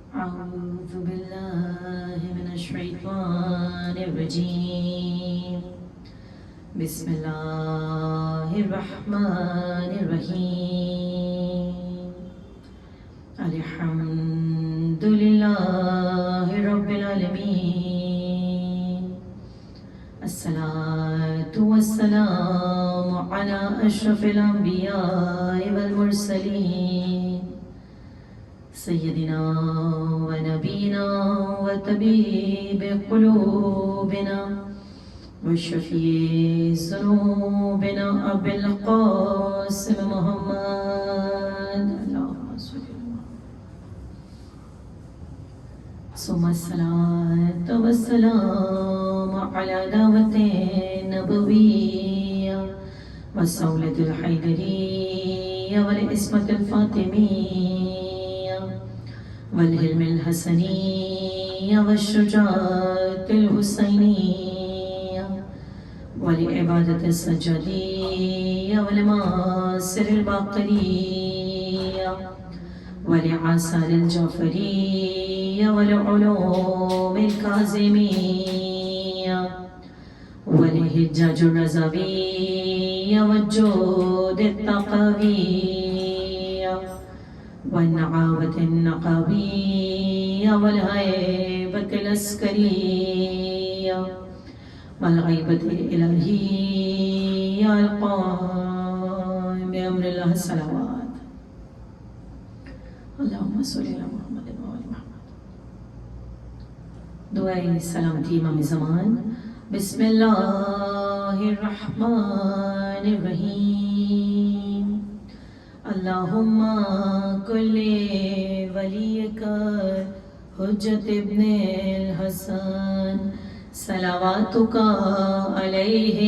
أعوذ بالله من الشيطان الرجيم. بسم الله الرحمن الرحيم. الحمد لله رب العالمين. الصلاة والسلام على أشرف الأنبياء والمرسلين سيدنا ونبينا وطبيب قلوبنا وشفيع ذنوبنا أبي القاسم محمد اللهم صل ثم الصلاة والسلام على دعوة النبوية والصولة الحيدرية والإسمة الفاطمية والهلم الحسنية والشجاعة الحسينية والعبادة السجدية والماسر الباقرية والعسال الجعفرية والعلوم الكاظمية والهجاج الرزبية والجود التقوية والنعاوة النقوية والهيبة العسكرية والغيبة الإلهية القائم بأمر الله الصلوات. اللهم صل على محمد وآل محمد. دعائے سلامتی امام زمان. بسم اللہ الرحمن الرحیم. اللہم کل ولیک حجت ابن الحسن صلواتک علیہ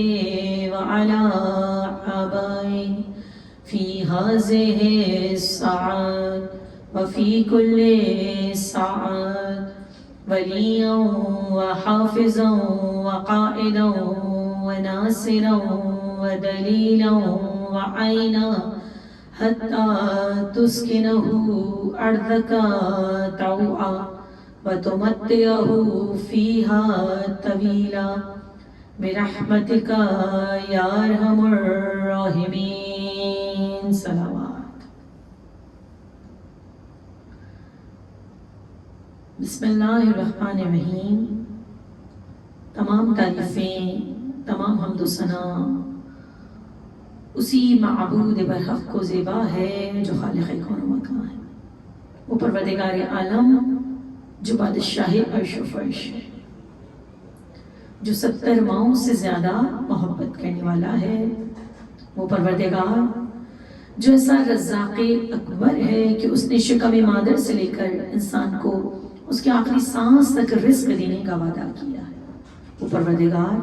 وعلی آبائہ فی هذه الساعات وفي كل ساعات وليا وحافظا وقائدا وناصرا ودليلا وعينا حتى تسكنه أرضك طوعا وتمتعه فيها طويلا برحمتك يا أرحم الراحمين. صلوات. بسم اللہ الرحمن الرحیم. تمام تعریفیں، تمام حمد و ثنا اسی معبود برحق کو زیبا ہے جو خالق کون و مکان ہے، وہ پروردگار عالم جو بادشاہ عرش و فرش ہے، جو 70 ماؤں سے زیادہ محبت کرنے والا ہے، وہ پروردگار جو ایسا رزاق اکبر ہے کہ اس نے شکم مادر سے لے کر انسان کو اس کے آخری سانس تک رزق دینے کا وعدہ کیا ہے، وہ پروردگار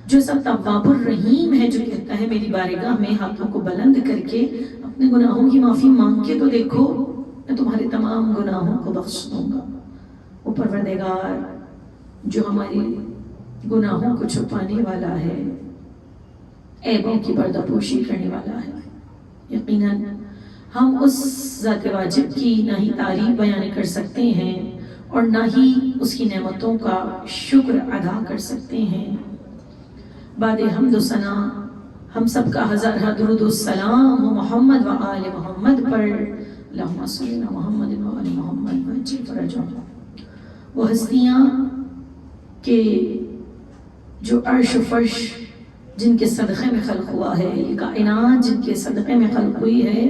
جو ایسا تواب الرحیم ہے جو کہتا ہے میری بارگاہ میں ہاتھوں کو بلند کر کے اپنے گناہوں کی معافی مانگ کے تو دیکھو میں تمہارے تمام گناہوں کو بخش دوں گا، وہ پروردگار جو ہماری گناہوں کو چھپانے والا ہے، عیبوں کی پردہ پوشی کرنے والا ہے. یقیناً ہم اس ذات واجب کی نہ ہی تعریف بیان کر سکتے ہیں اور نہ ہی اس کی نعمتوں کا شکر ادا کر سکتے ہیں. بعد حمد و ثنا ہم سب کا ہزارہ درود و سلام محمد و آل محمد پر. اللہم صلی علی محمد و آل محمد وعجل فرجہم. وہ ہستیاں کہ جو عرش و فرش جن کے صدقے میں خلق ہوا ہے، یہ کائنات جن کے صدقے میں خلق ہوئی ہے.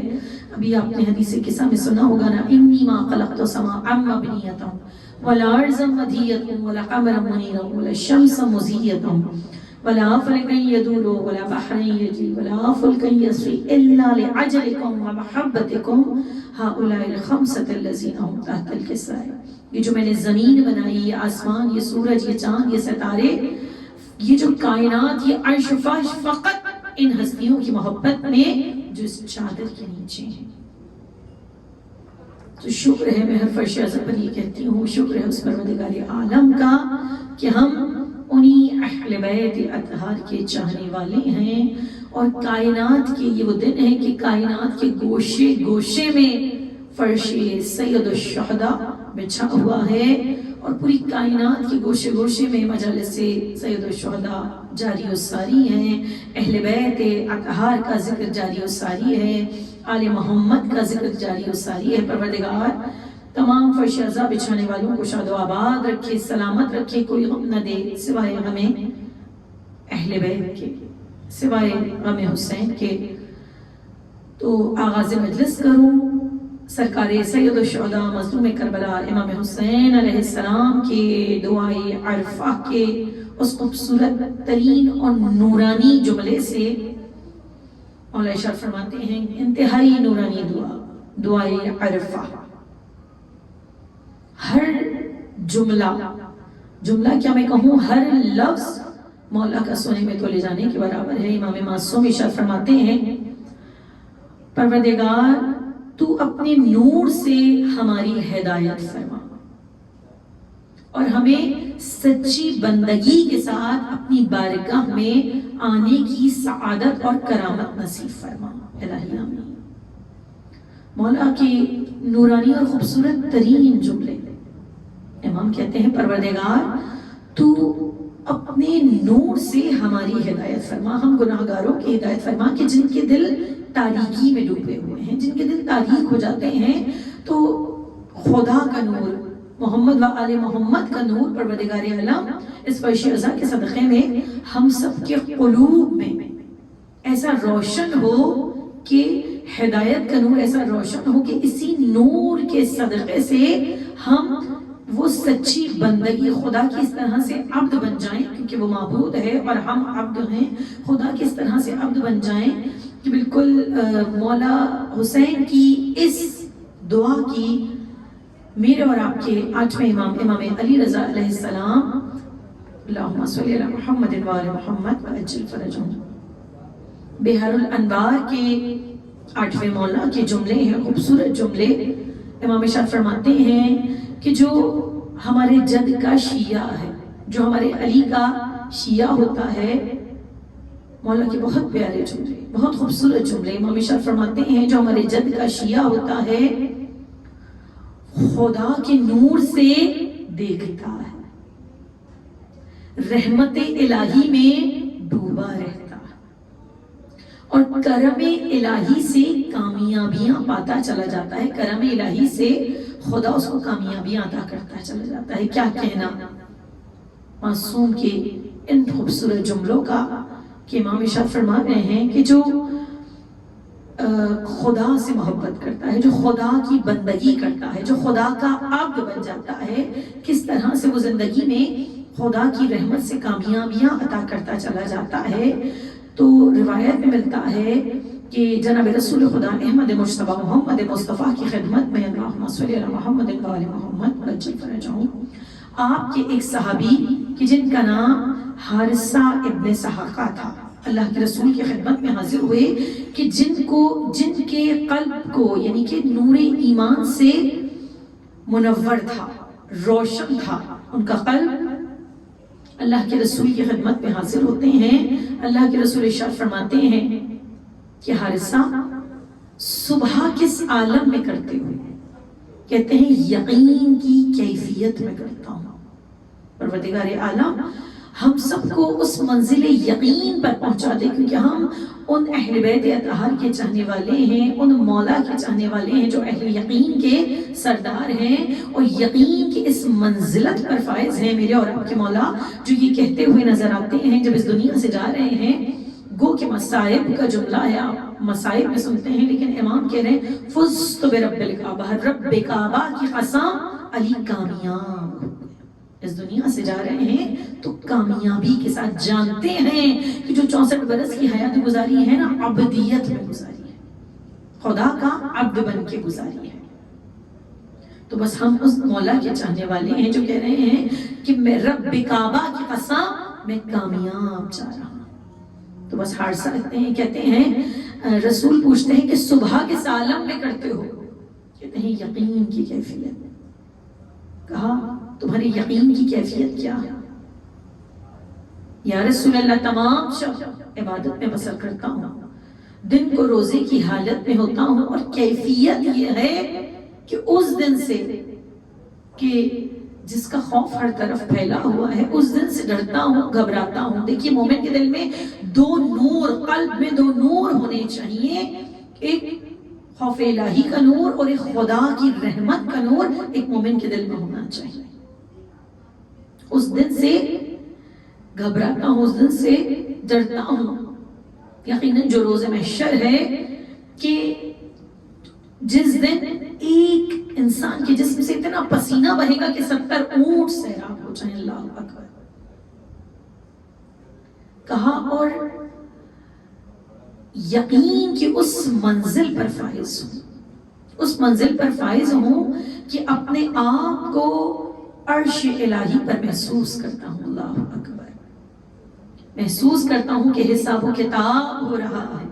ابھی آپ نے حدیث قصہ میں سنا ہوگا نا، انی ما خلقت السماء مبنیۃ ولا ارضا مدیۃ ولا قمرا منیرا ولا الشمس مضیۃ ولا فلکا یدور ولا بحرا یجری ولا فلکا یسری الا لعجلکم ومحبتکم هؤلاء الخمسۃ الذین هم تحت الکساء. یہ جو میں نے زمین بنائی، یہ آسمان، یہ سورج، یہ چاند، یہ ستارے، یہ جو کائنات، یہ عرش و فرش فقط ان ہستیوں کی محبت میں جو اس چادر کے نیچے ہیں. تو شکر ہے، میں ہر فرش اعظم پر یہ کہتی ہوں، شکر ہے اس پروردگار عالم کا کہ ہم انہی اہل بیت اطہار کے چاہنے والے ہیں. اور کائنات کے یہ وہ دن ہے کہ کائنات کے گوشے گوشے میں فرش سید الشہداء بچھا ہوا ہے اور پوری کائنات کے گوشے گوشے میں مجالس سید الشہداء جاری و ساری ہیں، اہل بیت اطہار کا ذکر جاری و ساری ہے، آل محمد کا ذکر جاری و ساری ہے۔ پروردگار تمام فرش ازا بچھانے والوں کو شاد و آباد رکھے، سلامت رکھے، کوئی غم نہ دے سوائے غم اہل بیت کے، سوائے غم حسین کے۔ تو آغاز مجلس کروں سرکار سید الشہداء مظلوم کربلا امام حسین علیہ السلام کے دعائے عرفہ کے اس خوبصورت ترین اور نورانی جملے سے۔ مولا ارشاد فرماتے ہیں انتہائی نورانی دعائے عرفہ، ہر جملہ کیا میں کہوں، ہر لفظ مولا کا سونے میں تولے جانے کے برابر ہے۔ امام معصوم ارشاد فرماتے ہیں پروردگار تو اپنے نور سے ہماری ہدایت فرما اور ہمیں سچی بندگی کے ساتھ اپنی بارگاہ میں آنے کی سعادت اور کرامت نصیب فرما، الہی آمین۔ مولا کے نورانی اور خوبصورت ترین جملے، امام کہتے ہیں پروردگار تو اپنے نور سے ہماری ہدایت فرما، ہم گناہگاروں کی ہدایت فرما کہ جن کے دل تاریکی میں ڈوبے ہوئے ہیں، جن کے دل تاریک ہو جاتے ہیں، تو خدا کا نور، محمد و آل محمد کا نور پروردگار عالم اس فرش ازا کے صدقے میں ہم سب کے قلوب میں ایسا روشن ہو کہ ہدایت کا نور ایسا روشن ہو کہ اسی نور کے صدقے سے ہم وہ سچی بندگی خدا کی اس طرح سے عبد بن جائیں، کیونکہ وہ معبود ہے اور ہم عبد ہیں، خدا کی اس طرح سے عبد بن جائیں کہ بالکل مولا حسین کی اس دعا کی میرے اور آپ کے آٹھویں امام علی رضا علیہ السلام، اللہم صلی علی محمد وآل محمد وعجل فرجہم، بحر الانوار کے آٹھویں مولا کے جملے ہیں، خوبصورت جملے۔ امام ارشاد فرماتے ہیں کہ جو ہمارے جد کا شیعہ ہے، جو ہمارے علی کا شیعہ ہوتا ہے، مولا کے بہت پیارے جملے، بہت خوبصورت جملے۔ امام ارشاد فرماتے ہیں جو ہمارے جد کا شیعہ ہوتا ہے خدا کے نور سے دیکھتا ہے، رحمت الہی میں ڈوبا رہتا ہے اور کرم الہی سے کامیابیاں پاتا چلا جاتا ہے، کرم الہی سے خدا اس کو کامیابیاں عطا کرتا چلا جاتا ہے۔ کیا کہنا معصوم کے ان خوبصورت جملوں کا کہ امام ارشاد فرما رہے ہیں کہ جو خدا سے محبت کرتا ہے، جو خدا کی بندگی کرتا ہے، جو خدا کا عبد بن جاتا ہے، کس طرح سے وہ زندگی میں خدا کی رحمت سے کامیابیاں عطا کرتا چلا جاتا ہے۔ تو روایت میں ملتا ہے کہ جناب رسول خدا احمد مجتبی محمد مصطفیٰ کی خدمت میں، اللہم صلی علی محمد وآل محمد وعجل فرجہم، آپ کے ایک صحابی کہ جن کا نام حارثہ ابن سحاقہ تھا، اللہ کے رسول کی خدمت میں حاضر ہوئے کہ جن کے قلب کو یعنی کہ نور ایمان سے منور تھا، روشن تھا ان کا قلب۔ اللہ کے رسول کی خدمت میں حاضر ہوتے ہیں، اللہ کے رسول ارشاد فرماتے ہیں کہ حارثہ صبح کس عالم میں کرتے ہوئے؟ کہتے ہیں یقین کی کیفیت میں کرتا ہوں۔ پروردگار عالم ہم سب کو اس منزل یقین پر پہنچا دے، کیونکہ ہم ان اہل بیت اطہار کے چاہنے والے ہیں، ان مولا کے چاہنے والے ہیں جو اہل یقین کے سردار ہیں اور یقین کی اس منزلت پر فائز ہیں۔ میرے اور آپ کے مولا جو یہ کہتے ہوئے نظر آتے ہیں جب اس دنیا سے جا رہے ہیں، گو کہ مصائب کا جملہ ہے، آپ مصائب میں سنتے ہیں، لیکن امام کہہ رہے ہیں فزت برب الکعبہ، رب کعبہ کی قسم علی کامیاب، اس دنیا سے جا رہے ہیں تو کامیابی کے ساتھ، جانتے ہیں کہ جو 64 برس کی حیات گزاری ہے نا، عبدیت میں گزاری ہے، خدا کا عبد بن کے گزاری ہے۔ تو بس ہم اس مولا کے چاہنے والے ہیں جو کہہ رہے ہیں کہ میں رب کعبہ کی قسم میں کامیاب جا رہا ہوں۔ تو بس حارثہ کہتے ہیں، رسول پوچھتے ہیں کہ صبح کس عالم میں کرتے ہو؟ کہتے ہیں یقین کی کیفیت۔ کہا تمہاری یقین کی کیفیت کیا ہے؟ یا رسول اللہ تمام شب عبادت میں بسر کرتا ہوں، دن کو روزے کی حالت میں ہوتا ہوں، اور کیفیت یہ ہے کہ اس دن سے کہ جس کا خوف ہر طرف پھیلا ہوا ہے، اس دن سے ڈرتا ہوں، گھبراتا ہوں۔ دیکھیے مومن کے دل میں دو نور، قلب میں دو نور ہونے چاہیے، ایک خوف الہی کا نور اور ایک خدا کی رحمت کا نور ایک مومن کے دل میں ہونا چاہیے۔ اس دن سے گھبراتا ہوں، اس دن سے ڈرتا ہوں۔ یقیناً جو روز محشر ہے کہ جس دن ایک انسان کے جسم سے اتنا پسینہ بہے گا کہ 70 اونٹ سیراب ہو جائیں، اللہ اکبر کہا، اور یقین کہ اس منزل پر فائز ہوں، اس منزل پر فائز ہوں کہ اپنے آپ کو عرش الہی پر محسوس کرتا ہوں، اللہ اکبر محسوس کرتا ہوں کہ حساب و کتاب ہو رہا ہے،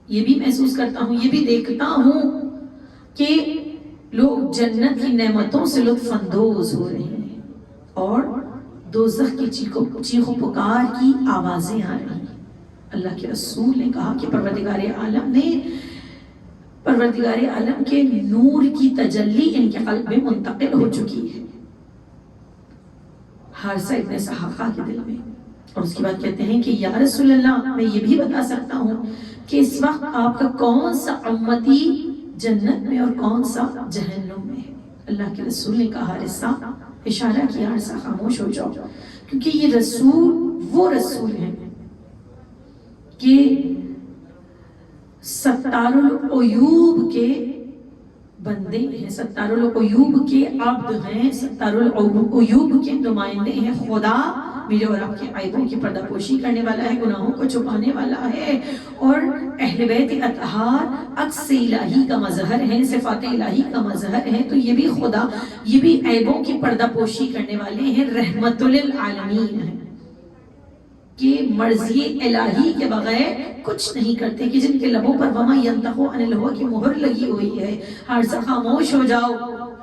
یہ بھی محسوس کرتا ہوں، یہ بھی دیکھتا ہوں کہ لوگ جنت کی نعمتوں سے لطف اندوز ہو رہے ہیں اور دوزخ کی چیخ و پکار کی آوازیں آ رہی ہیں۔ اللہ کے رسول نے کہا کہ پروردگار عالم کے نور کی تجلی ان کے قلب میں منتقل ہو چکی ہے، حارثہ ابن سحاقہ کے دل میں، اور اس کے بعد کہتے ہیں کہ یا رسول اللہ، میں یہ بھی بتا سکتا ہوں کہ اس وقت آپ کا کون سا امتی جنت میں اور کون سا جہنم میں ہے؟ اللہ کے رسول نے کہا حارثہ، اشارہ کیا حارثہ خاموش ہو جاؤ، کیونکہ یہ رسول وہ رسول ہیں کہ ستار العیوب کے بندے ہیں، ستار العیوب کے عبد ہیں، ستار العیوب کے نمائندے ہیں۔ خدا میرے اور آپ کے عیبوں کی پردہ پوشی کرنے والا ہے، گناہوں کو چھپانے والا ہے، اور اہل بیت اطہار عکس الہی کا مظہر ہے، صفات الہی کا مظہر ہے، تو یہ بھی خدا، یہ بھی عیبوں کی پردہ پوشی کرنے والے ہیں، رحمت للعالمین ہیں کہ مرضی الہی کے بغیر کچھ نہیں کرتے، کہ جن کے لبوں پر وما ینطق عن الہوی کی مہر لگی ہوئی ہے۔ حارثہ خاموش ہو جاؤ،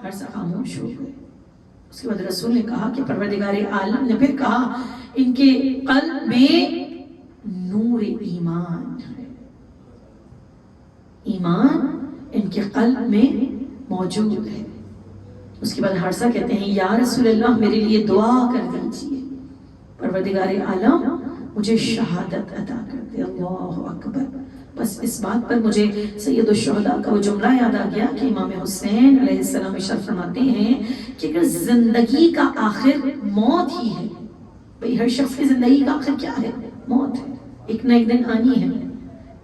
حارثہ خاموش ہو گئے۔ اس کے بعد رسول نے کہا کہ پروردگار عالم نے پھر کہا ان کے قلب میں نور ایمان ہے، ایمان ان کے قلب میں موجود ہے۔ اس کے بعد حارثہ کہتے ہیں یا رسول اللہ میرے لیے دعا کر دیجئے، پروردگار عالم مجھے شہادت عطا کر دے۔ اللہ اکبر۔ بس اس بات پر مجھے سید الشہداء کا وہ جملہ یاد آ گیا کہ امام حسین علیہ السلام ارشاد فرماتے ہیں کہ اگر زندگی کا آخر موت ہی ہے، بھئی ہر شخص کی زندگی کا آخر کیا ہے؟ موت ہے، ایک نہ ایک دن آنی ہے،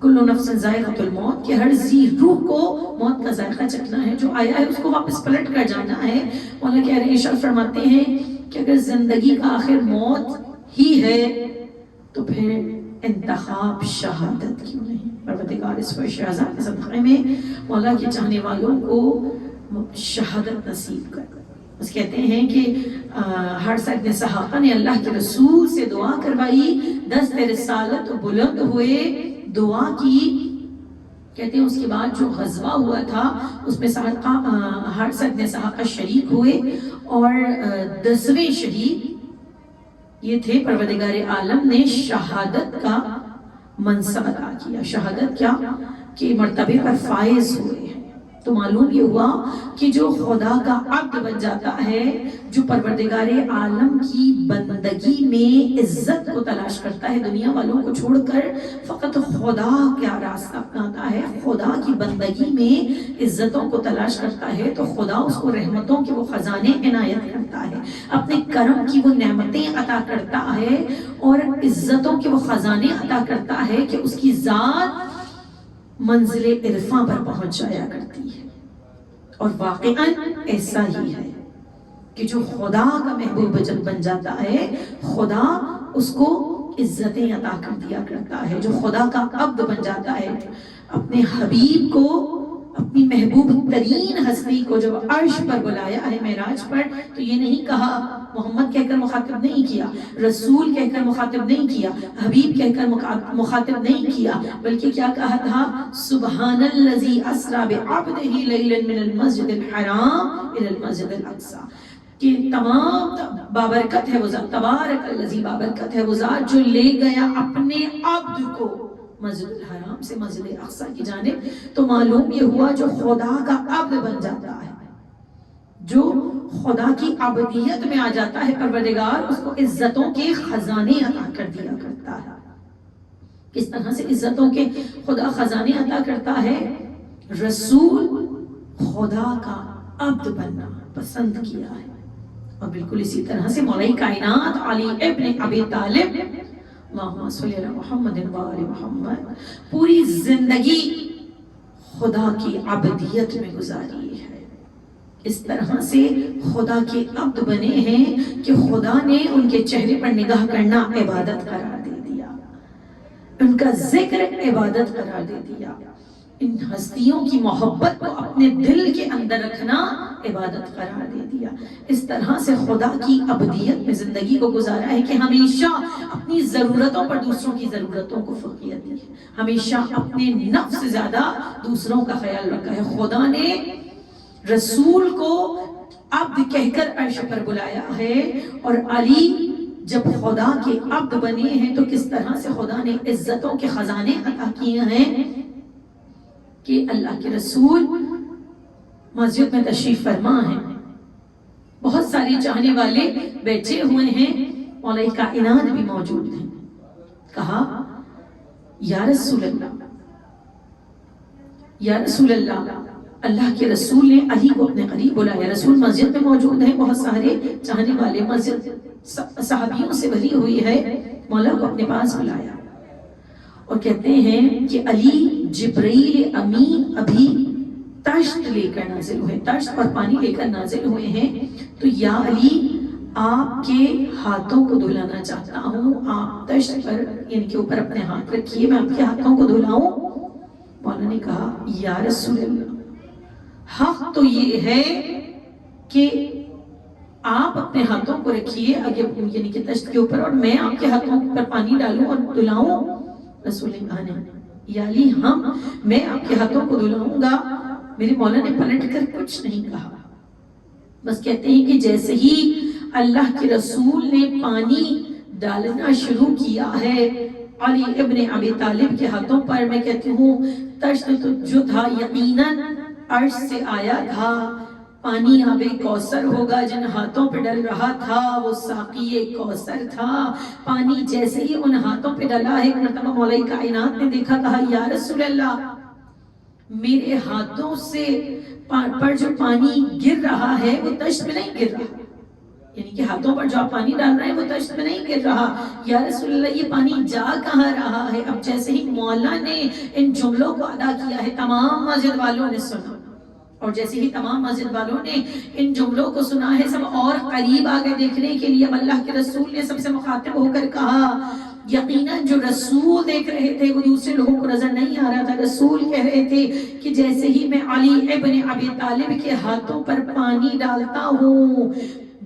کل نفس ذائقۃ الموت، کہ ہر ذی روح کو موت کا ذائقہ چکھنا ہے، جو آیا ہے اس کو واپس پلٹ کر جانا ہے۔ مولا کہہ رہے ہیں، ارشاد فرماتے ہیں کہ اگر زندگی کا آخر موت ہی ہے تو پھر انتخاب شہادت کیوں نہیں؟ پروردگار اس پر شہزاد کے صدقے میں مولا کے چاہنے والوں کو شہادت نصیب کر۔ بس کہتے ہیں کہ حارثہ ابن سحاقہ نے اللہ کے رسول سے دعا کروائی، دست رسالت بلند ہوئے، دعا کی۔ کہتے ہیں اس کے بعد جو غزوہ ہوا تھا اس میں حارثہ ابن سحاقہ شریک ہوئے، اور 10ویں شہید یہ تھے۔ پروردگار عالم نے شہادت کا منصب عطا کیا، شہادت کیا کہ مرتبے پر فائز ہوئے ہیں۔ تو معلوم یہ ہوا کہ جو خدا کا عبد بن جاتا ہے، جو پروردگار عالم کی بندگی میں عزت کو تلاش کرتا ہے، دنیا والوں کو چھوڑ کر فقط خدا کا راستہ اپناتا ہے، خدا کی بندگی میں عزتوں کو تلاش کرتا ہے، تو خدا اس کو رحمتوں کے وہ خزانے عنایت کرتا ہے، اپنے کرم کی وہ نعمتیں عطا کرتا ہے، اور عزتوں کے وہ خزانے عطا کرتا ہے کہ اس کی ذات منزل عرفاں پر پہنچ جایا کرتی ہے۔ اور واقعاً ایسا ہی ہے کہ جو خدا کا محبوب جب بن جاتا ہے، خدا اس کو عزتیں عطا کر دیا کرتا ہے۔ جو خدا کا عبد بن جاتا ہے، اپنے حبیب کو، اپنی محبوب ترین ہستی کو جب عرش پر بلایا ہے معراج پر، تو یہ نہیں کہا، محمد کہہ کر مخاطب نہیں کیا، رسول کہہ کر مخاطب نہیں کیا، حبیب کہہ کر مخاطب نہیں کیا، بلکہ کیا کہا تھا؟ سبحان الذی اسری بعبدہ لیلا من المسجد الحرام الی المسجد الاقصی، کہ تمام بابرکت ہے وہ ذات، تبارک الذی بابرکت ہے وہ ذات جو لے گیا اپنے عبد کو مسجد الحرام سے مسجد اقصی کی جانب۔ تو معلوم یہ ہوا جو خدا کا عبد بن جاتا ہے جو خدا کی عبدیت میں آ جاتا ہے پروردگار اس کو عزتوں کے خزانے عطا کر دیا کرتا ہے. کس طرح سے عزتوں کے خدا خزانے عطا کرتا ہے؟ رسول خدا کا عبد بننا پسند کیا ہے. اور بالکل اسی طرح سے مولا کائنات علی ابن ابی طالب اللہم صلی علی محمد و آل محمد پوری زندگی خدا کی عبدیت میں گزاری ہے. اس طرح سے خدا کے عبد بنے ہیں کہ خدا نے ان کے چہرے پر نگاہ کرنا عبادت قرار دے دیا, ان کا ذکر عبادت قرار دے دیا, ان ہستیوں کی محبت کو اپنے دل کے اندر رکھنا عبادت قرار دے دیا. اس طرح سے خدا کی عبدیت میں زندگی کو گزارا ہے کہ ہمیشہ اپنی ضرورتوں پر دوسروں کی ضرورتوں کو فوقیت دی ہے, ہمیشہ اپنے نفس سے زیادہ دوسروں کا خیال رکھا ہے. خدا نے رسول کو عبد کہہ کر عرش پر بلایا ہے, اور علی جب خدا کے عبد بنے ہیں تو کس طرح سے خدا نے عزتوں کے خزانے عطا کیے ہیں کہ اللہ کے رسول مسجد میں تشریف فرما ہیں, بہت سارے چاہنے والے بیٹھے ہوئے ہیں, مولا کائنات بھی موجود ہیں. کہا یا رسول اللہ, یا رسول اللہ, اللہ کے رسول نے علی کو اپنے قریب بلایا. رسول مسجد میں موجود ہیں, بہت سارے چاہنے والے, مسجد صحابیوں سے بھری ہوئی ہے, مولا کو اپنے پاس بلایا اور کہتے ہیں کہ علی جبرائیل امین ابھی تشت لے کر نازل ہوئے, تشت اور پانی لے کر نازل ہوئے ہیں, تو یا علی آپ کے ہاتھوں کو دھلانا چاہتا ہوں, آپ تشت پر ان کے اوپر اپنے ہاتھ رکھیے, میں آپ کے ہاتھوں کو دھلاؤں. مولا نے کہا یا رسول اللہ, حق تو یہ ہے کہ آپ اپنے ہاتھوں کو رکھیے آگے یعنی کہ تشت کے اوپر, اور میں آپ کے ہاتھوں پر پانی ڈالوں اور دھلاؤں. رسول نے کہا نہیں یا علی, میں آپ کے ہاتھوں کو دھلاؤں گا. میرے مولا نے پلٹ کر کچھ نہیں کہا, بس کہتے ہیں کہ جیسے ہی اللہ کے رسول نے پانی ڈالنا شروع کیا ہے علی ابن ابی طالب کے ہاتھوں پر, میں کہتی ہوں تشت تو جو تھا یقیناً عرش سے آیا تھا, پانی آب کوثر ہوگا, جن ہاتھوں پہ ڈل رہا تھا وہ ساقی کوثر تھا. پانی جیسے ہی ان ہاتھوں پہ ڈلا ہے, ایک مرتبہ مولا کائنات نے دیکھا, کہا یا رسول اللہ, میرے ہاتھوں سے پر جو پانی گر رہا ہے وہ تشت میں نہیں گر رہا, یعنی کہ ہاتھوں پر جو آپ پانی ڈال رہے ہیں وہ تشت میں نہیں گر رہا. یا رسول اللہ, یہ پانی جا کہاں رہا ہے؟ اب جیسے ہی مولا نے ان جملوں کو ادا کیا ہے, تمام مسجد والوں نے سنا, اور جیسے ہی تمام مسجد والوں نے ان جملوں کو سنا ہے, سب اور قریب آگے دیکھنے کے لیے. اب اللہ کے رسول نے سب سے مخاطب ہو کر کہا, یقیناً جو رسول دیکھ رہے تھے وہ دوسرے لوگوں کو نظر نہیں آ رہا تھا. رسول کہہ رہے تھے کہ جیسے ہی میں علی ابن ابی طالب کے ہاتھوں پر پانی ڈالتا ہوں,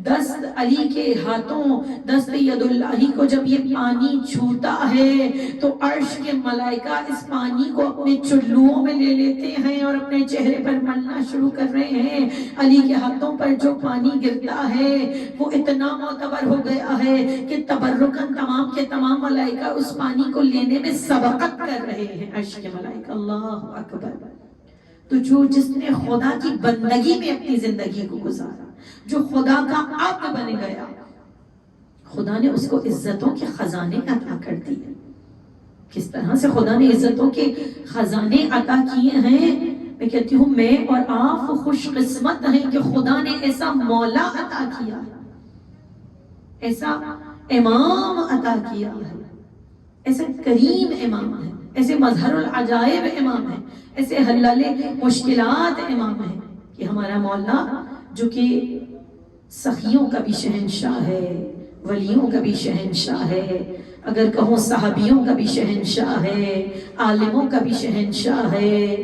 دست علی کے ہاتھوں, دست ید اللہ کو جب یہ پانی چھوتا ہے تو عرش کے ملائکہ اس پانی کو اپنے چلوؤں میں لے لیتے ہیں اور اپنے چہرے پر ملنا شروع کر رہے ہیں. علی کے ہاتھوں پر جو پانی گرتا ہے وہ اتنا معتبر ہو گیا ہے کہ تبرکن تمام کے تمام ملائکہ اس پانی کو لینے میں سبقت کر رہے ہیں, عرش کے ملائکہ. اللہ اکبر. تو جس نے خدا کی بندگی میں اپنی زندگی کو گزارا, جو خدا کا عبد بن گیا, خدا نے اس کو عزتوں کے خزانے عطا کر دیے. کس طرح سے خدا نے عزتوں کے خزانے عطا کیے ہیں, میں کہتی ہوں میں اور آپ خوش قسمت ہیں کہ خدا نے ایسا مولا عطا کیا ہے, ایسا امام عطا کیا ہے, ایسے کریم امام ہے, ایسے مظہر العجائب امام ہے, ایسے حلال مشکلات امام ہے کہ ہمارا مولا جو کہ سخیوں کا بھی شہنشاہ ہے, ولیوں کا بھی شہنشاہ ہے, اگر کہوں صحابیوں کا بھی شہنشاہ ہے, عالموں کا بھی شہنشاہ ہے,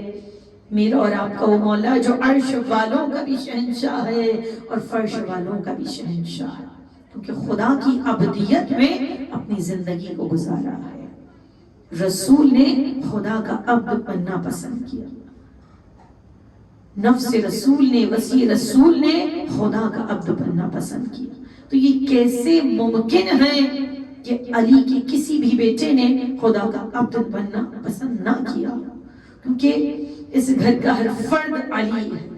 میرا اور آپ کا وہ مولا جو عرش والوں کا بھی شہنشاہ ہے اور فرش والوں کا بھی شہنشاہ ہے, کیونکہ خدا کی عبدیت میں اپنی زندگی کو گزارا ہے. رسول نے خدا کا عبد بننا پسند کیا, نفس رسول نے, وسیع رسول نے خدا کا عبد بننا پسند کیا. تو یہ کیسے ممکن ہے کہ علی کے کسی بھی بیٹے نے خدا کا عبد بننا پسند نہ کیا, کیونکہ اس گھر کا ہر فرد علی ہے,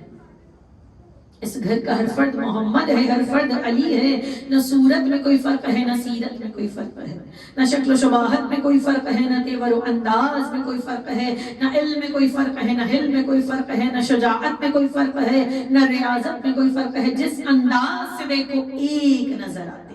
اس گھر کا ہر فرد محمد ہے، ہر فرد علی ہے. نہ صورت میں کوئی فرق ہے، نہ سیرت میں کوئی فرق ہے، نہ شکل و شباہت میں کوئی فرق ہے، نہ تیور و انداز میں کوئی فرق ہے، نہ علم میں کوئی فرق ہے، نہ حلم میں کوئی فرق ہے، نہ شجاعت میں کوئی فرق ہے، نہ ریاضت میں کوئی فرق ہے. جس انداز سے دیکھو ایک نظر آتے ہیں.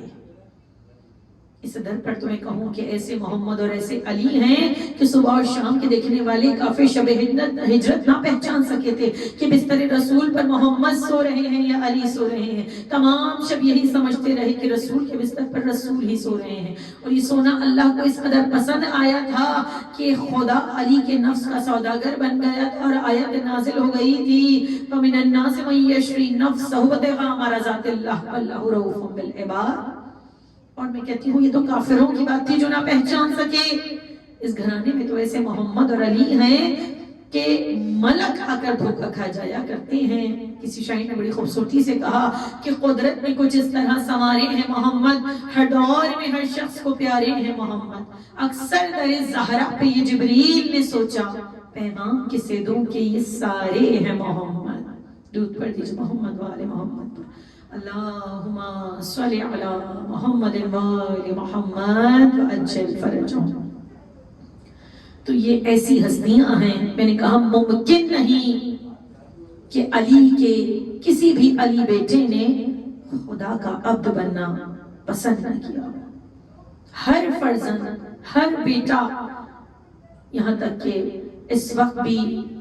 اس در پر تمہیں کہوں کہ ایسے محمد اور ایسے علی ہیں کہ صبح اور شام کے دیکھنے والے کافی شب ہجرت نہ پہچان سکے تھے کہ بستر رسول پر محمد سو رہے ہیں یا علی سو رہے ہیں. تمام شب یہی سمجھتے رہے کہ رسول کے بستر پر رسول ہی سو رہے ہیں. اور یہ سونا اللہ کو اس قدر پسند آیا تھا کہ خدا علی کے نفس کا سوداگر بن گیا تھا اور آیت نازل ہو گئی تھی فَمِنَ النَّاسِ مَن يَشْرِي نَفْسَهُ ابْتِغَاءَ مَرْضَاتِ اللَّهِ وَاللَّهُ رَءُوفٌ بِالْعِبَادِ. اور میں کہتی ہوں یہ تو کافروں کی بات تھی جو نہ پہچان سکے. اس گھرانے میں تو ایسے محمد اور علی ہیں کہ ملک آ کر دھوکہ کھا جایا کرتے ہیں. کسی شاعر نے بڑی خوبصورتی سے کہا کہ قدرت میں کچھ اس طرح سنوارے ہیں محمد، ہر دور میں ہر شخص کو پیارے ہیں محمد. اکثر در زہرا پہ یہ جبریل نے سوچا پیغام کسے دوں کہ یہ سارے ہیں محمد. درود پڑھ دیجئے محمد والے محمد پر. اللہم صلی علی محمد وآل محمد وعجل فرجہم. تو یہ ایسی ہستیاں ہیں. میں نے کہا ممکن نہیں کہ علی کے کسی بھی علی بیٹے نے خدا کا عبد بننا پسند نہ کیا. ہر فرزند، ہر بیٹا، یہاں تک کہ اس وقت بھی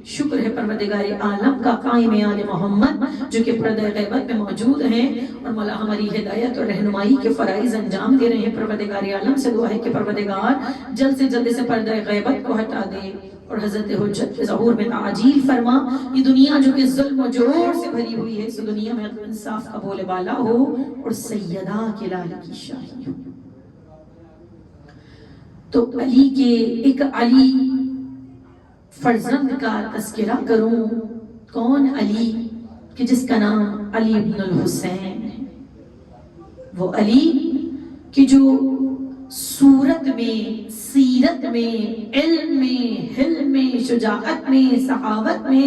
شکر ہے پروردگار عالم کا قائم آل محمد جو کہ پردہ غیبت میں موجود ہیں اور مولا ہماری ہدایت اور رہنمائی کے فرائض انجام دے رہے ہیں. پروردگار عالم سے دعا ہے کہ پروردگار جلد سے جلد سے پردہ غیبت کو ہٹا دے اور حضرت حجت کے ظہور میں تعجیل فرما. یہ دنیا جو کہ ظلم و جور سے بھری ہوئی ہے، اس دنیا میں انصاف کا بولے بالا ہو اور سیدہ کے لال کی شاہی ہو. تو علی کے ایک علی فرزند کا تذکرہ کروں. کون علی کہ جس کا نام علی ابن الحسین ہے. وہ علی کہ جو صورت میں، سیرت میں، علم میں، حلم میں، شجاعت میں، سخاوت میں،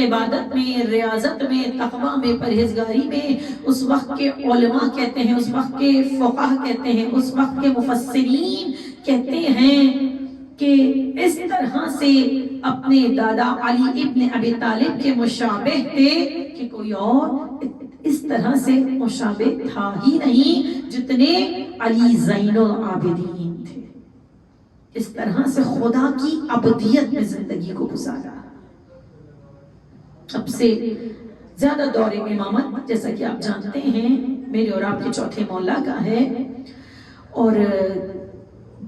عبادت میں، ریاضت میں، تقوی میں، پرہیزگاری میں اس وقت کے علماء کہتے ہیں، اس وقت کے فقہ کہتے ہیں، اس وقت کے مفسرین کہتے ہیں کہ اس طرح سے اپنے دادا علی ابن ابی طالب کے مشابہ تھے کہ کوئی اور اس طرح سے مشابہ تھا ہی نہیں جتنے علی زین العابدین تھے. اس طرح سے خدا کی عبدیت میں زندگی کو گزارا. سب سے زیادہ دور امامت جیسا کہ آپ جانتے ہیں میرے اور آپ کے چوتھے مولا کا ہے اور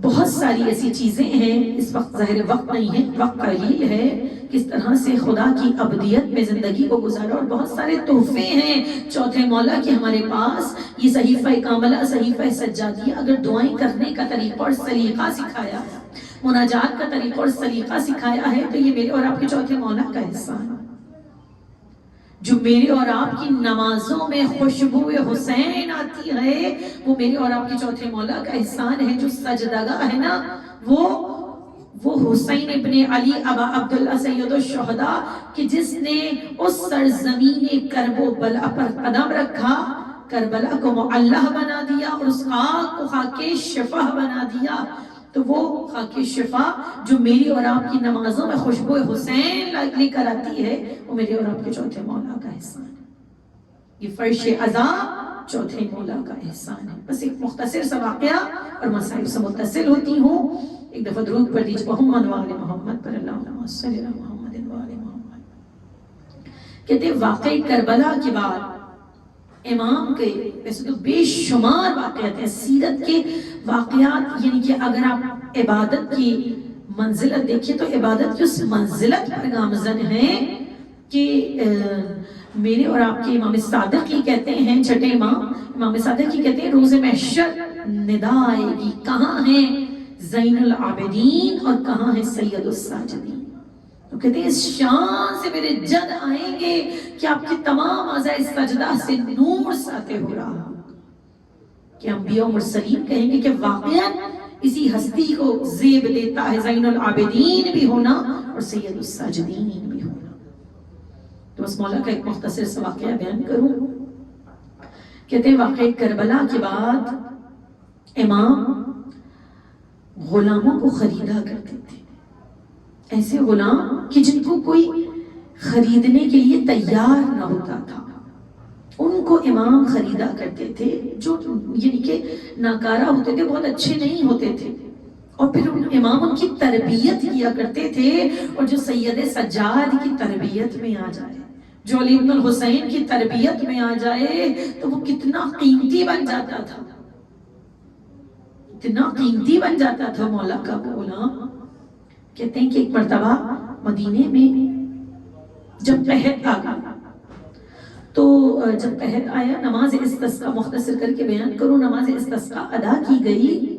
بہت ساری ایسی چیزیں ہیں. اس وقت ظاہر وقت نہیں ہے، وقت قلیل ہے. کس طرح سے خدا کی عبدیت میں زندگی کو گزارا اور بہت سارے تحفے ہیں چوتھے مولا کے ہمارے پاس. یہ صحیفہ کاملہ، صحیفہ سجادیہ اگر دعائیں کرنے کا طریقہ اور سلیقہ سکھایا ہے، مناجات کا طریقہ اور سلیقہ سکھایا ہے، تو یہ میرے اور آپ کے چوتھے مولا کا احسان ہے. جو میرے اور آپ کی نمازوں میں خوشبو حسین آتی ہے وہ میرے اور آپ کے چوتھے مولا کا احسان ہے. جو سجدگاہ ہے نا وہ حسین ابن علی ابا عبداللہ سید الشہداء کہ جس نے اس سرزمین کرب و بلا پر قدم رکھا، کربلا کو معلہ بنا دیا اور اس خاک کو خاک شفا بنا دیا. تو وہ خاک شفا جو میری اور آپ کی نمازوں میں خوشبو حسین لے کر آتی ہے وہ میرے اور آپ کے چوتھے مولا کا احسان ہے. یہ فرش عزا چوتھے مولا کا احسان ہے. بس ایک مختصر سا واقعہ اور مسائل سے متصل ہوتی ہوں. ایک دفعہ درود پڑھ دیجئے محمد وآل محمد پر. اللہم صلی علی محمد وآل محمد. کہتے ہیں واقعی کربلا کے بعد امام کے ویسے تو بے شمار واقعات ہیں سیرت کے واقعات، یعنی کہ اگر آپ عبادت کی منزلت دیکھیں تو عبادت کی اس منزلت پر گامزن ہیں کہ میرے اور آپ کے امام صادق ہی کہتے ہیں، چھٹے امام صادق ہی کہتے ہیں روز محشر ندا آئے گی، کہاں ہیں زین العابدین اور کہاں ہیں سید الساجدین. تو کہتے ہیں اس شان سے میرے جد آئیں گے کہ آپ کی تمام اعضاء سجدہ سے نور ساتے ہو رہا کہ انبیاء و مرسلین کہیں گے کہ واقعاً اسی ہستی کو زیب دیتا ہے زین العابدین بھی ہونا اور سید الساجدین بھی ہونا. تو بس مولا کا ایک مختصر سا واقعہ بیان کروں. کہتے ہیں واقعہ کربلا کے بعد امام غلاموں کو خریدا کرتے تھے. ایسے غلام کہ جن کو کوئی خریدنے کے لیے تیار نہ ہوتا تھا، ان کو امام خریدا کرتے تھے، جو یعنی کہ ناکارہ ہوتے تھے، بہت اچھے نہیں ہوتے تھے. اور پھر امام ان کی تربیت کیا کرتے تھے. اور جو سید سجاد کی تربیت میں آ جائے، جو علی بن الحسین کی تربیت میں آ جائے تو وہ کتنا قیمتی بن جاتا تھا، اتنا قیمتی بن جاتا تھا مولا کا وہ غلام. کہتے ہیں کہ ایک مرتبہ مدینے میں جب قحط آ گیا، تو جب قحط آیا، نماز استسقا مختصر کر کے بیان کروں، نماز استسقا ادا کی گئی.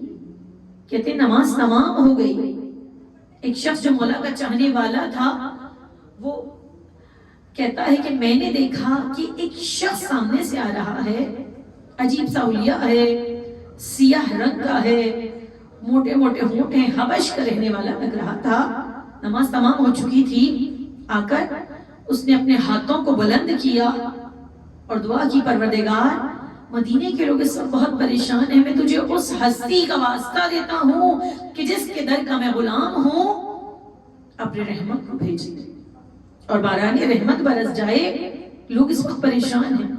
کہتے ہیں نماز تمام ہو گئی. ایک شخص جو مولا کا چاہنے والا تھا وہ کہتا ہے کہ میں نے دیکھا کہ ایک شخص سامنے سے آ رہا ہے، عجیب سا حلیہ ہے، سیاہ رنگ کا ہے، موٹے موٹے ہونٹ ہیں، حبش کا رہنے والا لگ رہا تھا. نماز تمام ہو چکی تھی. آ کر اس نے اپنے ہاتھوں کو بلند کیا اور دعا کی، پروردگار مدینے کے لوگ اس وقت بہت پریشان ہیں، میں تجھے اس ہستی کا واسطہ دیتا ہوں کہ جس کے در کا میں غلام ہوں، اپنے رحمت کو بھیجے اور باران رحمت برس جائے. لوگ اس وقت پریشان ہیں.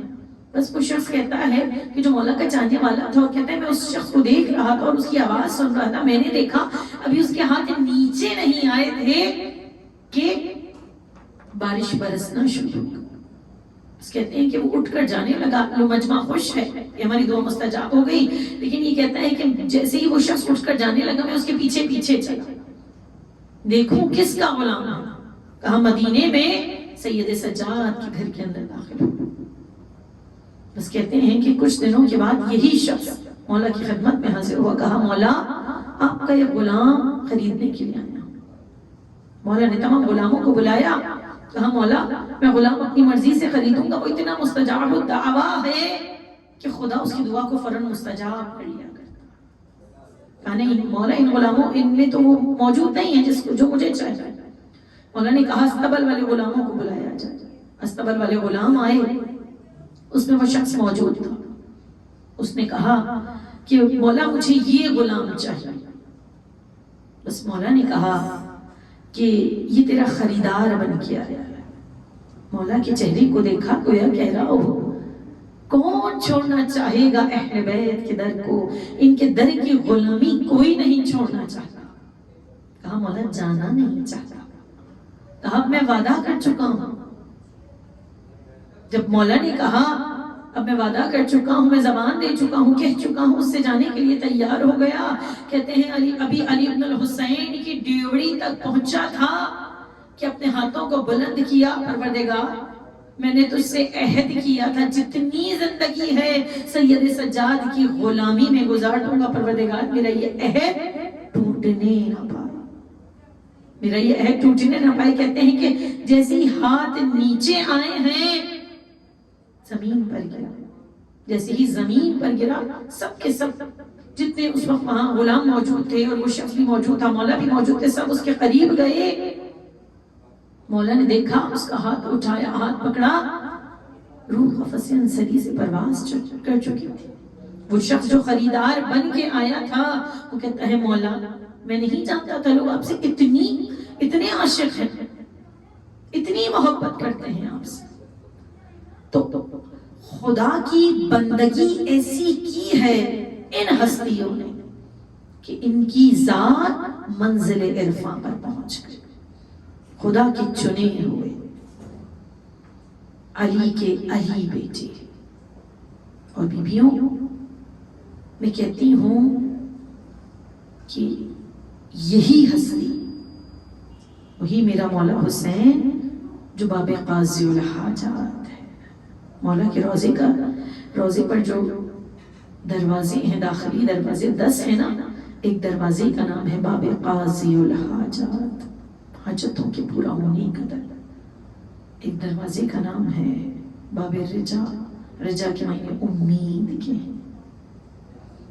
بس وہ شخص کہتا ہے کہ جو مولا کا چاہنے والا تھا، اور کہتا ہے میں اس شخص کو دیکھ رہا تھا اور اس کی آواز سن رہا تھا. میں نے دیکھا ابھی اس کے ہاتھ نیچے نہیں آئے تھے کہ بارش برسنا شروع ہو. کہتے ہیں کہ وہ اٹھ کر جانے لگا. لو مجمع خوش ہے کہ ہماری دعا مستجاب ہو گئی، لیکن یہ کہتا ہے کہ جیسے ہی وہ شخص اٹھ کر جانے لگا، میں اس کے پیچھے پیچھے چلا دیکھوں کس کا غلام ہے. کہا مدینے میں سید سجاد کے گھر کے اندر داخل ہو. بس کہتے ہیں کہ کچھ دنوں کے بعد یہی شخص مولا کی خدمت میں حاضر ہوا. کہا مولا آپ کا یہ غلام خریدنے کے لیے آیا. مولا نے تمام غلاموں کو بلایا. کہا مولا میں غلام اپنی مرضی سے خریدوں گا، وہ اتنا مستجاب الدعویٰ ہے کہ خدا اس کی دعا کو فوراً مستجاب کر لیا کرتا. کہا نہیں مولا، ان غلاموں ان میں تو وہ موجود نہیں ہے جس کو جو مجھے چاہیے. مولا نے کہا استبل والے غلاموں کو بلایا جائے. استبل والے غلام آئے، اس میں وہ شخص موجود تھا. اس نے کہا کہ مولا مجھے یہ غلام چاہیے. بس مولا نے کہا کہ یہ تیرا خریدار بن کے آیا ہے. مولا کے چہرے کو دیکھا، گویا کہہ رہا ہو کون چھوڑنا چاہے گا اہل بیت کے در کو، ان کے در کی غلامی کوئی نہیں چھوڑنا چاہتا. کہا مولا جانا نہیں چاہتا. کہا میں وعدہ کر چکا ہوں. جب مولا نے کہا اب میں وعدہ کر چکا ہوں، میں زبان دے چکا ہوں، کہہ چکا ہوں، اس سے جانے کے لیے تیار ہو گیا. کہتے ہیں ابھی علی بن الحسین کی ڈیوڑی تک پہنچا تھا کہ اپنے ہاتھوں کو بلند کیا، پروردگار میں نے تجھ سے عہد کیا تھا جتنی زندگی ہے سید سجاد کی غلامی میں گزار دوں گا. پروردگار میرا یہ عہد ٹوٹنے نہ پائے، میرا یہ عہد ٹوٹنے نہ پائے. کہتے ہیں کہ جیسے ہی ہاتھ نیچے آئے ہیں زمین پر گرا. جیسے ہی زمین پر گرا، سب کے سب جتنے اس وقت وہاں غلام موجود تھے اور وہ شخص بھی موجود تھا، مولا بھی موجود تھے، سب اس کے قریب گئے. مولا نے دیکھا، اس کا ہاتھ اٹھایا، ہاتھ پکڑا. روح قفس انسری سے پرواز کر چکی تھی. وہ شخص جو خریدار بن کے آیا تھا وہ کہتا ہے مولا میں نہیں جانتا تھا لوگ آپ سے اتنے عاشق ہیں، اتنی محبت کرتے ہیں آپ سے. تو خدا کی بندگی ایسی کی ہے ان ہستیوں نے کہ ان کی ذات منزل عرفاں پر پہنچ گئی. خدا کے چنے ہوئے علی کے علی بیٹے. اور بیبیوں میں کہتی ہوں کہ یہی ہستی وہی میرا مولا حسین جو باب قاضی الحاجات ہے. مولا کے روزے پر جو دروازے ہیں، داخلی دروازے 10 ہیں نا، ایک دروازے کا نام ہے باب قاضی الحاجات، حاجتوں کے پورا ہونے کا در. ایک دروازے کا نام ہے باب رجا، رجا کے معنی امید کے.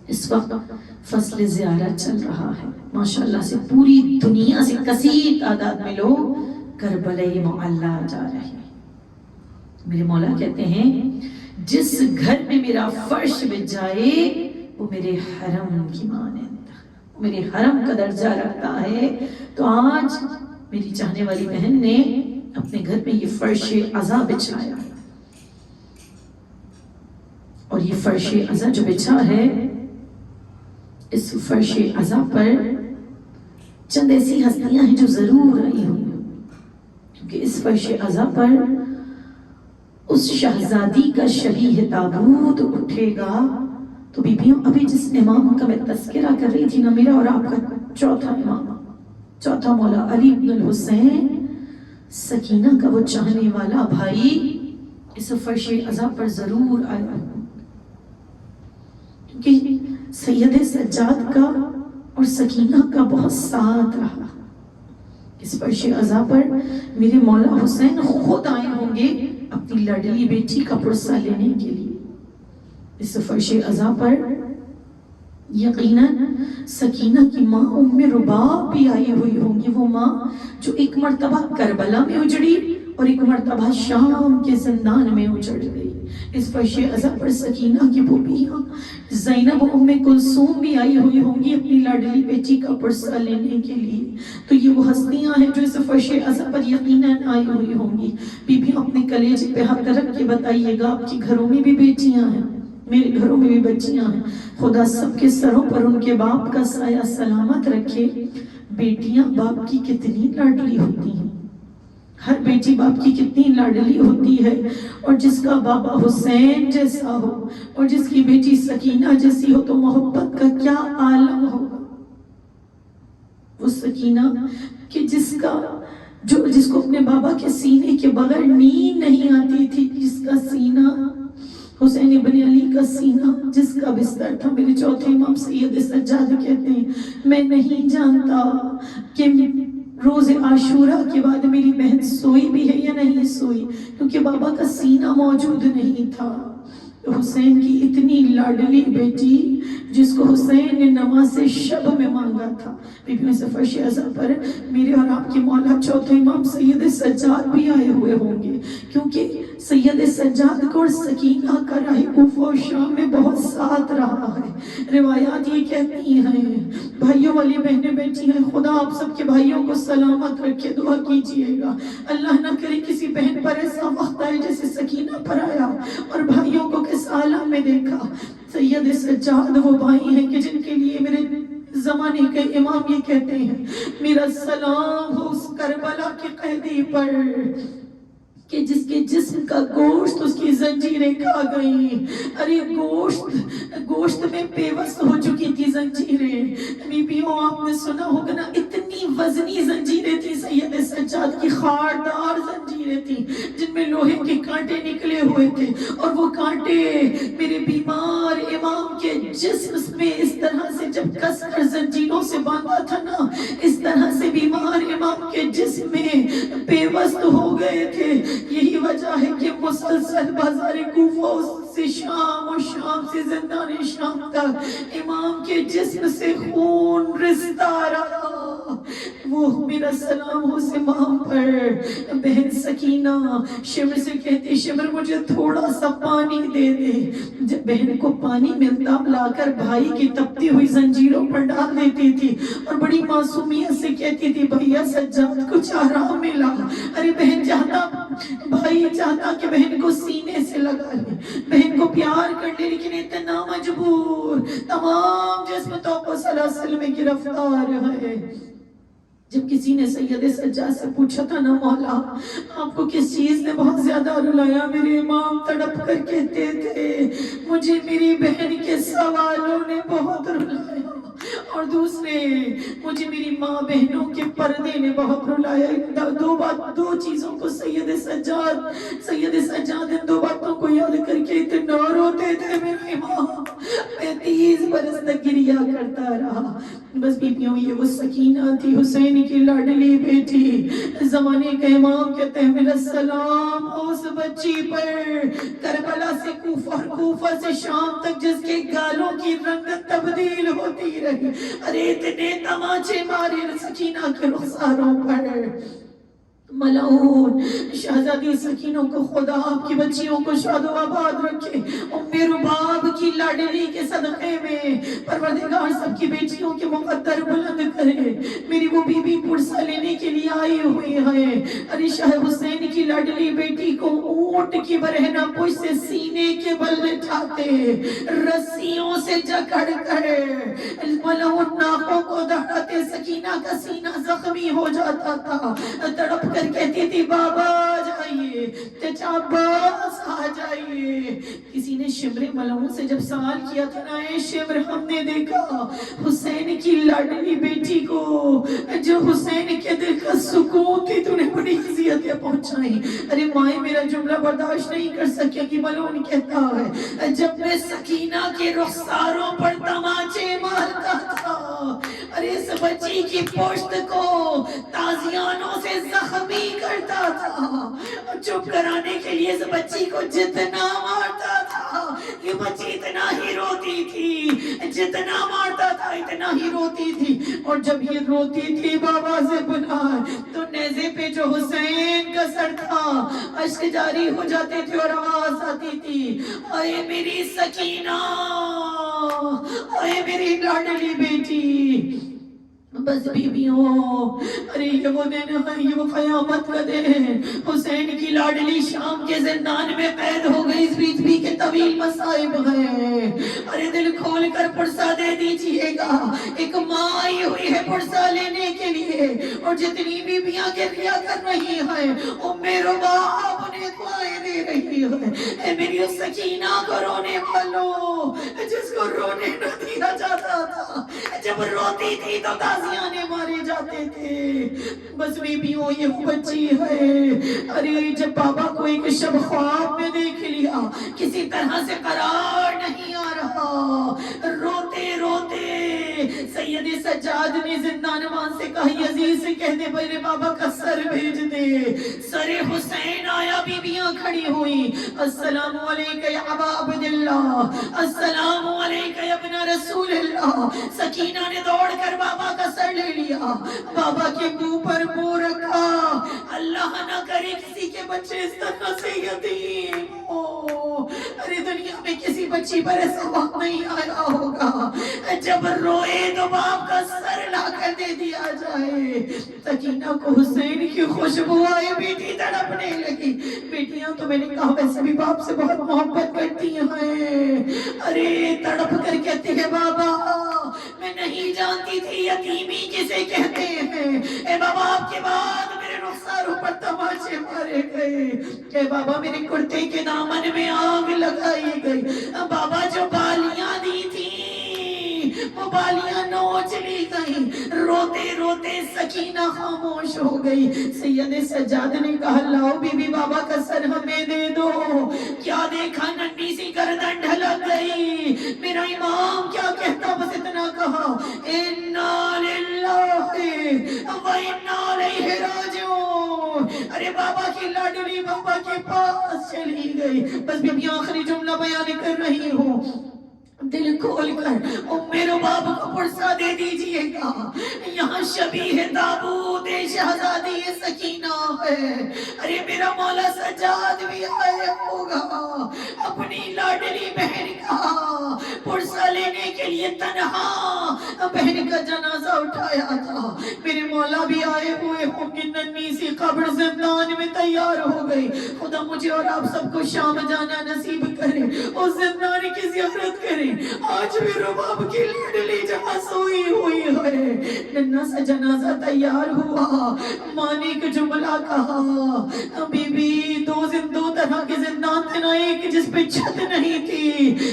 اس وقت فصل زیارت چل رہا ہے ماشاءاللہ سے، پوری دنیا سے کثیر تعداد میں لوگ کربلا معلی جا رہے ہیں. میرے مولا کہتے ہیں جس گھر میں میرا فرش بچ جائے وہ میرے حرم کی مانند، میرے حرم کا درجہ رکھتا ہے۔ تو آج میری چاہنے والی بہن نے اپنے گھر میں یہ فرش عزا بچھایا، اور یہ فرش عزا جو بچھا ہے، اس فرش عزا پر چند ایسی ہستیاں ہیں جو ضرور آئی ہوں، کیونکہ اس فرش عزا پر اس شہزادی کا شبیہ تابوت اٹھے گا۔ تو بیبیوں، ابھی جس امام کا میں تذکرہ کر رہی تھی نا، میرا اور آپ کا چوتھا امام، چوتھا مولا علی بن الحسین سکینہ کا وہ چاہنے والا بھائی اس فرش عزا پر ضرور آیا، کیونکہ سید سجاد کا اور سکینہ کا بہت ساتھ رہا۔ اس فرش عزا پر میرے مولا حسین خود آئے ہوں گے اپنی لڑلی بیٹی کا پرسہ لینے کے لیے۔ اس فرش عزا پر یقیناً سکینہ کی ماں ام رباب بھی آئی ہوئی ہوں گی، وہ ماں جو ایک مرتبہ کربلا میں اجڑی اور ایک مرتبہ شام کے زندان میں اجڑ گئی۔ اس فرش عزا پر سکینہ کی بھوبیاں زینب و ام کلثوم بھی آئی ہوئی ہوں گی اپنی لاڈلی بیٹی کا پرسہ لینے کے لیے۔ تو یہ وہ ہستیاں ہیں جو اس فرش عزا پر یقیناً آئی ہوئی ہوں گی۔ بیبیوں، اپنے کلیجے پہ ہاتھ رکھ کے بتائیے گا، آپ کے گھروں میں بھی بیٹیاں ہیں، میرے گھروں میں بھی بچیاں ہیں، خدا سب کے سروں پر ان کے باپ کا سایہ سلامت رکھے۔ بیٹیاں باپ کی کتنی لاڈلی ہوتی ہیں، ہر بیٹی باپ کی کتنی لاڈلی ہوتی ہے، اور جس کا بابا حسین جیسا ہو اور جس کی بیٹی سکینہ جیسی ہو تو محبت کا کیا عالم ہوگا۔ وہ سکینہ کہ جس کو اپنے بابا کے سینے کے بغیر نیند نہیں آتی تھی، جس کا سینہ حسین ابن علی کا سینہ جس کا بستر تھا۔ میرے چوتھے امام سید سجاد کہتے ہیں میں نہیں جانتا کہ روز عاشورہ کے بعد میری بہن سوئی بھی ہے یا نہیں سوئی، کیونکہ بابا کا سینہ موجود نہیں تھا۔ حسین کی اتنی لاڈلی بیٹی جس کو حسین نے نماز شب میں مانگا تھا۔ بیبیوں، اس فرش عزا پر میرے اور آپ کے مولا چوتھے امام سید سجاد بھی آئے ہوئے ہوں گے، کیونکہ سید سجاد کو اور سکینہ کا راہ کوفہ و شام میں بہت ساتھ رہا ہے۔ روایات یہ کہتی ہیں، بھائیوں والی بہنیں بیٹھی ہیں، خدا آپ سب کے بھائیوں کو سلامت رکھے، دعا کیجئے گا اللہ نہ کرے کسی بہن پر ایسا وقت آئے جیسے سکینہ پر آیا اور بھائیوں کو کس عالم میں دیکھا۔ سید سجاد وہ بھائی ہیں کہ جن کے لیے میرے زمانے کے امام یہ کہتے ہیں میرا سلام ہو اس کربلا کی قیدی پر کہ جس کے جسم کا گوشت اس کی زنجیریں کھا گئیں۔ ارے گوشت میں پیوست ہو چکی تھی زنجیریں۔ بیبیوں، آپ نے سنا ہوگا نا، اتنی وزنی زنجیریں تھی سید سجاد کی، خاردار زنجیریں تھی جن میں لوہے کے کانٹے نکلے ہوئے تھے، اور وہ کانٹے میرے بیمار امام کے جسم میں اس طرح سے جب کس کر زنجیروں سے باندھا تھا نا، اس طرح سے بیمار امام کے جسم میں پیوست ہو گئے تھے۔ یہی وجہ ہے کہ مسلسل بازار کوفہ سے شام اور شام سے زندان شام تک امام کے جسم سے خون رستا رہا۔ وہ میرا سلام ہو اس امام پر۔ بہن سکینہ شمر سے کہتی، شمر مجھے تھوڑا سا پانی دے دے۔ جب بہن کو پانی ملتا لا کر بھائی کی تپتی ہوئی زنجیروں پر ڈال دیتی تھی اور بڑی معصومیت سے کہتی تھی بھیا سجاد کچھ آرام ملا۔ ارے بہن بھائی چاہتا کہ بہن کو سینے سے لگا لے، بہن کو پیار کر لے، لیکن اتنا مجبور، تمام جسم توقع سلاسل میں گرفتار ہے۔ جب کسی نے سید سجاد سے پوچھا تھا نا، مولا آپ کو کس چیز نے بہت زیادہ رلایا؟ میرے امام تڑپ کر کہتے تھے مجھے میری بہن کے سوالوں نے بہت رلایا، اور دوسرے مجھے میری ماں بہنوں کے پردے نے بہت رلایا۔ دو چیزوں کو سید سجاد ان دو باتوں کو یاد کر کے اتنا روتے تھے میرے امام، میں 30 برس تک گریا کرتا رہا۔ بس بیبیوں، یہ وہ سکینہ تھی، حسین کی لاڈلی بیٹی۔ زمانے کا امام کہتے ہیں میرا سلام اس بچی پر، کربلا سے کوفہ اور کوفہ سے شام تک جس کے گالوں کی رنگت تبدیل ہوتی رہی۔ ارے اتنے تماچے مارے سکینہ کے رخساروں پر، ملعون شہزادی سکینوں کو خدا آپ کی بچیوں کو شاد و آباد رکھے، ام رباب کی لاڈلی کے صدقے میں پروردگار سب کی بیٹیوں کے مقدر بلند کرے۔ میری وہ بی بی پرسہ لینے کے لیے آئی ہوئی ہے، علی شاہ حسین کی لاڈلی بیٹی کو اونٹ کی برہنہ پشت سے سینے کے بل بٹھاتے، رسیوں سے جکڑ کر ملعون ناکوں کو دہڑاتے، سکینہ کا سینہ زخمی ہو جاتا تھا، تڑپ کر کہتی تھی بابا آ جائیے، چچا عباس آ جائیے۔ کسی نے شمر ملعون سے جب سوال کیا تھا نا، اے شمر ہم نے دیکھا حسین کی لاڈلی بیٹی کو جو حسین کے دل کا سکون تھی، تو نے بڑی اذیتیں پہنچائی۔ ارے مائیں میرا جملہ برداشت نہیں کر سکیا کہ ملعون کہتا ہے جب میں سکینہ کے رخساروں پر تماچے مارتا تھا، ارے اس بچی کی پشت کو تازیانوں سے زخمی کرتا تھا، چپ کرانے کے لیے اس بچی کو جتنا مارتا تھا یہ بچی اتنا ہی روتی تھی، جتنا مارتا تھا اتنا ہی روتی تھی، اور جب یہ روتی تھی بابا سے بلائے تو نیزے پہ جو حسین کا سر تھا اشک جاری ہو جاتے تھے اور آواز آتی تھی اے میری سکینہ، اے میری لاڈلی بیٹی۔ بس بیویوں، ارے یہ وہ دن ہے، یہ وہ قیامت کا دن ہے۔ حسین کی لاڈلی شام کے زندان میں قید ہو گئی، اس بیچ بھی کے طویل مصائب ہیں۔ ارے دل کھول کر پرسہ دے دیجئے گا، ایک ماں آئی ہوئی ہے پرسہ لینے کے لیے، اور جتنی بیویاں گریہ کر رہی ہیں ام رباب انہیں دعائیں دے رہی ہے۔ اے میری اس سکینہ کو رونے والوں، جس کو رونے نہ دیا جاتا تھا، جب روتی تھی تو تازیانے مارے جاتے تھے۔ بس بیویوں یہ بچی ہے، ارے جب بابا کو ایک شب خواب میں دیکھ لیا، کسی طرح سے قرار نہیں آ رہا، روتے روتے سید سجاد نے زندانبان سے کہا یزید سے کہہ دے میرے بابا کا سر بھیج دے۔ سر حسین آیا، بیویاں کھڑی ہوئی، السلام علیکہ یا ابا عبداللہ، السلام علیکہ یا ابن رسول اللہ۔ سکینہ نے دوڑ کر بابا کا سر لے لیا، بابا کے منہ پر منہ رکھا، اللہ نہ کرے کسی کے بچے اس طرح سے یتیم ہو۔ ارے دنیا میں کسی بچی پر ایسا وقت نہیں آیا ہوگا جب روئے تو باپ کا سر لا کر دے دیا جائے۔ سکینہ کو حسین کی خوشبو آئی، بیٹی تڑپنے لگی۔ بیٹیاں تو میں نے کہا ویسے بھی باپ سے بہت محبت کرتی ہیں، ارے تڑپ کر کہتی ہے بابا میں نہیں جانتی تھی یتیمی کسے کہتے ہیں، اے بابا آپ کے بعد میرے رخساروں پر تماچے مارے گئے، اے بابا میرے کرتے کے دامن میں آگ لگائی گئی، بابا جو بالیاں دی تھی وہ بالیاں نوچ لی گئی۔ روتے روتے سکینہ خاموش ہو گئی۔ سید سجاد نے کہا لاؤ بی بی بابا کا سر ہمیں دے دو۔ کیا دیکھا ننھی سی گردن ڈھلک گئی، میرا امام کیا کہتا، بس اتنا کہا اِنَّا لِلَّهِ وَإِنَّا إِلَيْهِ رَاجِعُونَ۔ ارے بابا کی لاڈلی بابا کے پاس چلی گئی۔ بس بھی آخری جملہ بیان کر رہی ہوں، دل کھول کر ام رباب کو پرسہ دے دیجئے گا، یہاں شبیہ تابوت شہزادی سکینہ ہے۔ ارے میرا مولا سجاد بھی آئے ہوگا، اپنی لاڈلی بہن کا پرسہ لینے کے لیے تنہا بہن کا جنازہ اٹھایا تھا۔ میرے مولا بھی آئے ہوئے ہوں گے، ننھی سی قبر زندان میں تیار ہو گئی۔ خدا مجھے اور آپ سب کو شام جانا نصیب کرے، اس زندان کی زیارت کرے۔ آج بھی رباب کی لاڈلی جہاں سوئی ہوئی ہے، ننھا سا جنازہ تیار ہوا، ماں نے ایک جملہ کہا بی بی دو طرح کے زندان تھے نا، ایک جس پہ چھت نہیں تھی،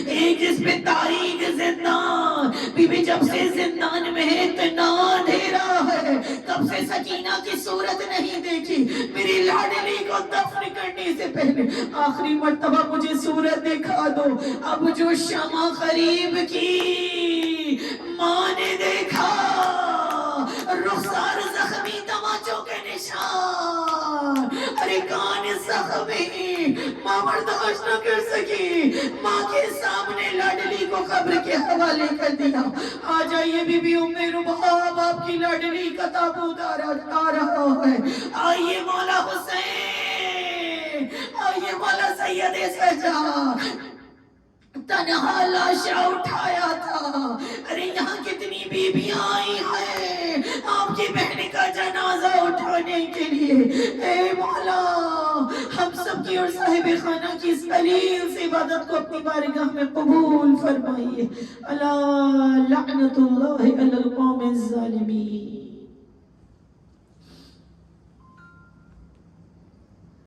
ایک جس پہ تاریک زندان۔ بی بی جب سے زندان میں اتنا اندھیرا ہے تب سے سکینہ کی صورت نہیں دیکھی، میری لاڈلی کو دفن کرنے سے پہلے آخری مرتبہ مجھے صورت دکھا دو۔ اب جو شمع قریب کی ماں نے دیکھا، رخسار زخمی تماچوں کے نشان، ارے کان زخمی، ماں برداشت نہ کر سکی، ماں کے سامنے لاڈلی کو قبر کے حوالے کر دیا۔ آ جائیے بی بی ام رباب، آپ کی لاڈلی کا تابوت آ رہا ہے۔ آئیے مولا حسین، آئیے مولا سید سجاد، تنہا لاشا اٹھایا تھا۔ ارے یہاں کتنی بیویاں آئی ہیں آپ کی بہن کا جنازہ اٹھانے کے لیے۔ اے مولا، ہم سب کی اور صاحب خانہ کی اس قلیل سے عبادت کو اپنی بارگاہ میں قبول فرمائیے۔ الا لعنت اللہ علی القوم الظالمین۔